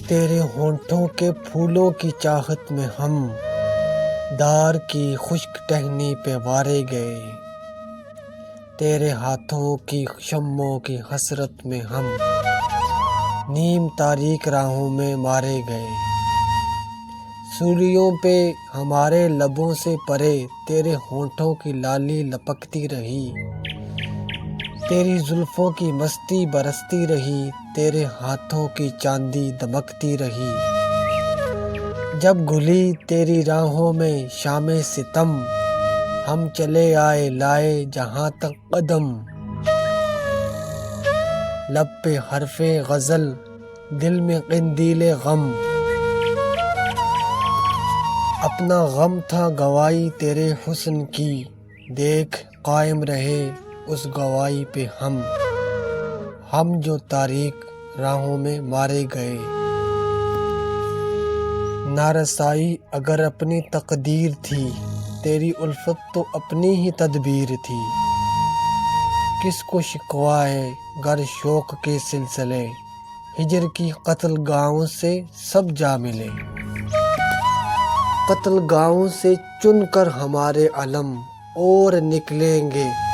तेरे होंठों के फूलों की चाहत में हम दार की खुश्क टहनी पे वारे गए। तेरे हाथों की शम्मों की हसरत में हम नीम तारीक राहों में मारे गए। सूलियों पे हमारे लबों से परे तेरे होंठों की लाली लपकती रही। तेरी जुल्फों की मस्ती बरसती रही, तेरे हाथों की चांदी दमकती रही। जब घुली तेरी राहों में शामे सितम, हम चले आए लाए जहां तक कदम। लब पे हरफे गजल, दिल में क़िंदीले गम। अपना गम था गवाही तेरे हुस्न की, देख कायम रहे उस गवाही पे हम जो तारीक राहों में मारे गए। नारसाई अगर अपनी तकदीर थी, तेरी उल्फत तो अपनी ही तदबीर थी। किसको शिकवा है गर शौक के सिलसिले, हिजर की कत्ल गाहों से सब जा मिले। कत्ल गाहों से चुनकर हमारे अलम और निकलेंगे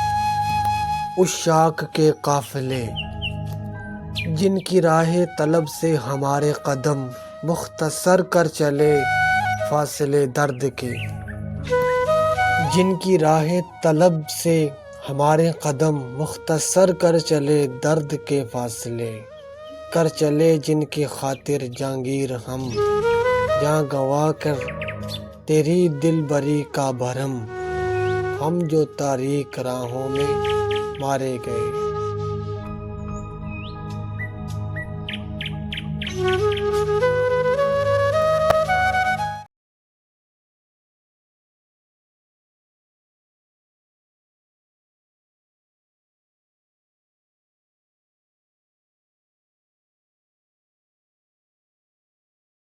उस शाख के काफिले। जिनकी राहे तलब से हमारे कदम मुख्तसर कर चले फासले दर्द के। जिनकी राहे तलब से हमारे कदम मुख्तसर कर चले दर्द के फासले। कर चले जिनकी खातिर जागीर हम, जहाँ गवा कर तेरी दिलबरी का भरम। हम जो तारीक राहों में मारे गए।